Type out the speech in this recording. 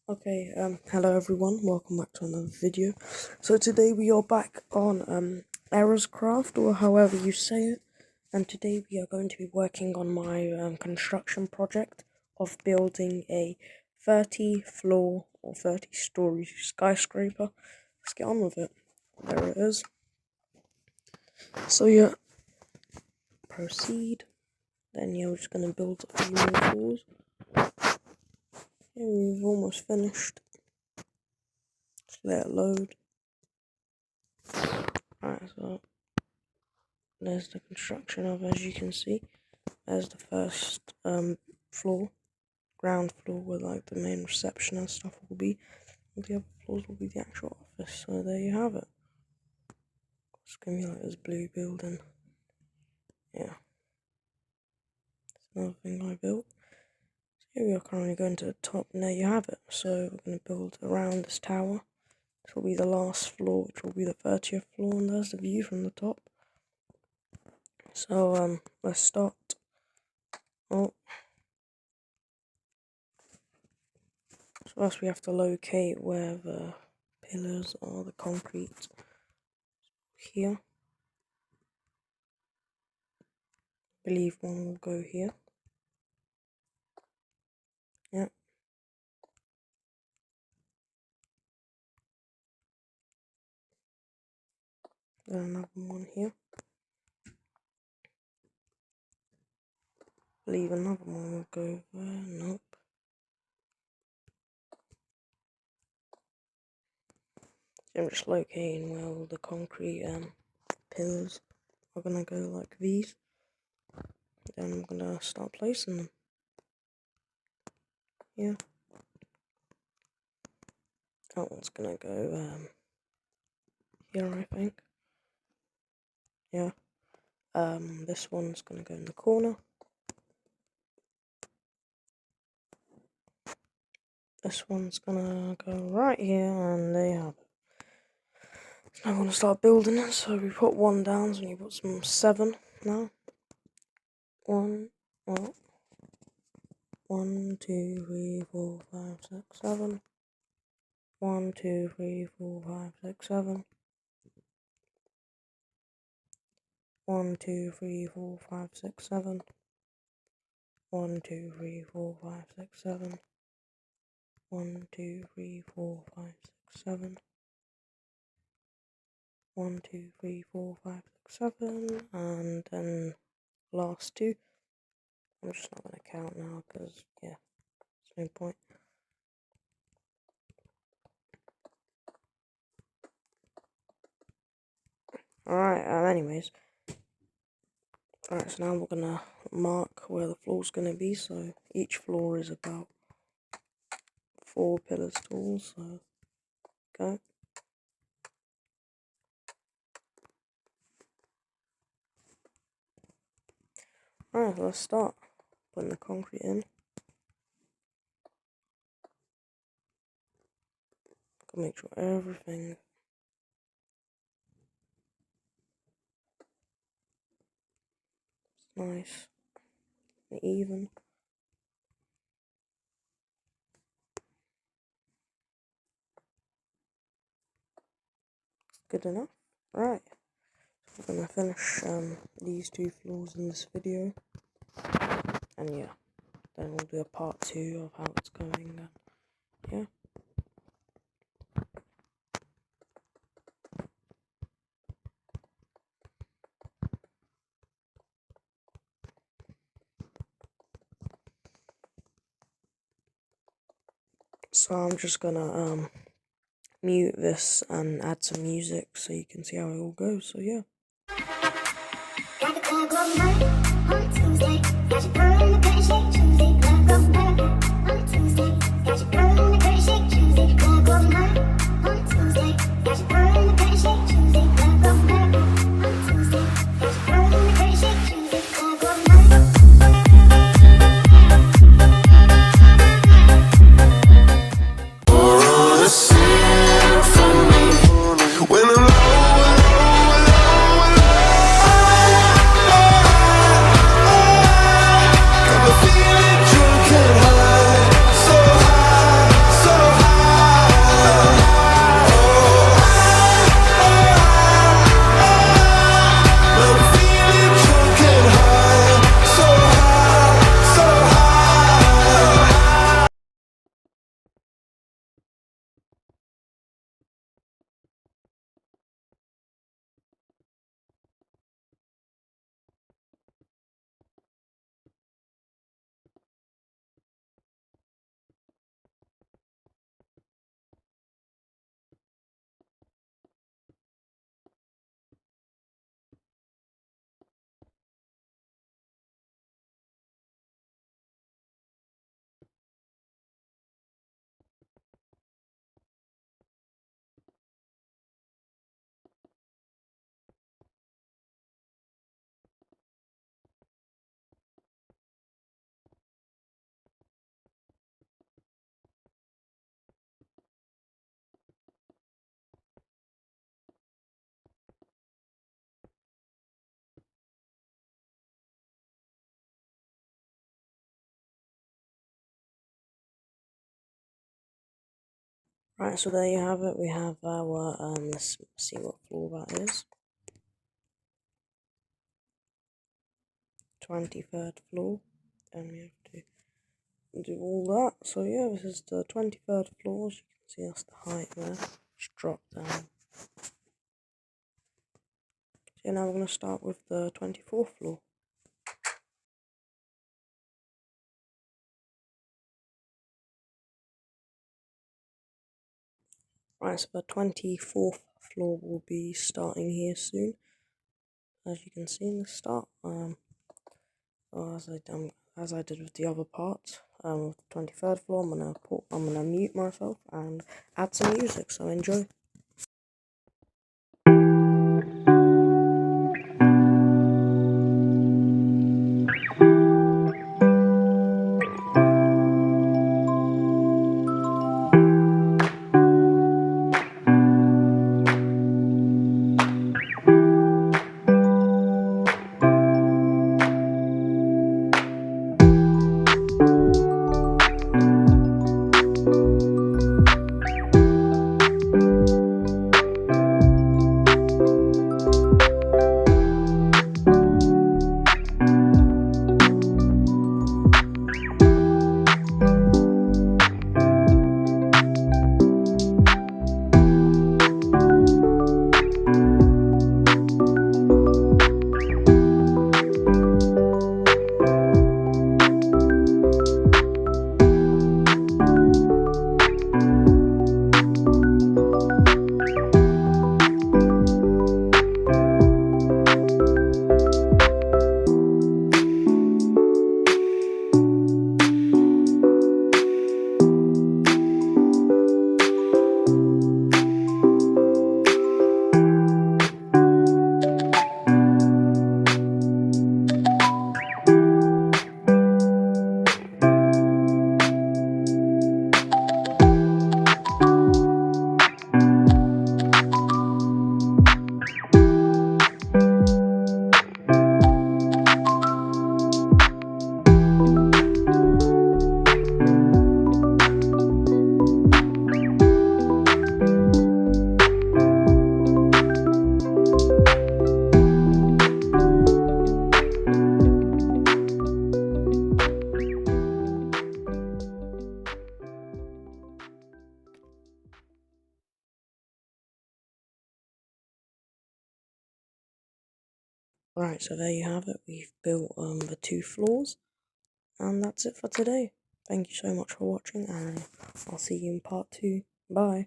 Okay, hello everyone, welcome back to another video. So today we are back on Errors Craft, or however you say it, and today we are going to be working on my construction project of building a 30-floor or 30-story skyscraper. Let's get on with it. There it is. So yeah, proceed. Then we're just going to build a few more floors. Yeah, we've almost finished. Let it load. Alright, so there's the construction of, as you can see. There's the first floor, ground floor, where like the main reception and stuff will be. And the other floors will be the actual office. So there you have it. It's gonna be like this blue building. Yeah. That's another thing I built. So here we are currently going to the top, and there you have it. So we're gonna build around this tower. This will be the last floor, which will be the 30th floor, and there's the view from the top. So let's start. So first we have to locate where the pillars are, the concrete. Here. I believe one will go here. Yep. Then another one here. I believe another one will go there. Nope. So I'm just locating where all the concrete pillars are gonna go, like these. Then I'm gonna start placing them. Yeah. That one's gonna go here, I think. Yeah. This one's gonna go in the corner. This one's gonna go right here, and there you have it. So I'm gonna start building it. So we put one down, so you put some 7 now. 1, 2, 3, 4, 5, 6, 7. 1, 2, 3, 4, 5, 6, 7. 1, 2, 3, 4, 5, 6, 7. 1, 2, 3, 4, 5, 6, 7. 1, 2, 3, 4, 5, 6, 7. 1, 2, 3, 4, 5, 6, 7. And then last 2. I'm just not gonna count now because yeah, there's no point. Alright, anyways. Alright, so now we're gonna mark where the floor's gonna be. So each floor is about 4 pillars tall, so go. Alright, let's start putting the concrete in. Gotta make sure everything is nice and even. Good enough. Right. So we're gonna finish these 2 floors in this video. And yeah, then we'll do a part 2 of how it's going. Yeah. So I'm just gonna mute this and add some music so you can see how it all goes. So yeah. Got the club all night on Tuesday. Got your girl in the pretty shake Tuesday. Club all night on Tuesday. Got your girl in the pretty shake Tuesday. Club all night on Tuesday. Got your girl in the pretty shake Tuesday. Club all night on Tuesday. Got your girl in the pretty shake Tuesday. Club all night. When I'm low, low, low. Right, so there you have it. We have our let's see what floor that is. 23rd floor. And we have to do all that. So yeah, this is the 23rd floor. As you can see, that's the height there. Just drop down. So now we're going to start with the 24th floor. Right, so the 24th floor will be starting here soon. As you can see in the start, as I did with the other parts, with the 23rd floor, I'm gonna mute myself and add some music. So enjoy. Right, so there you have it. We've built the 2 floors, and that's it for today. Thank you so much for watching, and I'll see you in part 2. Bye.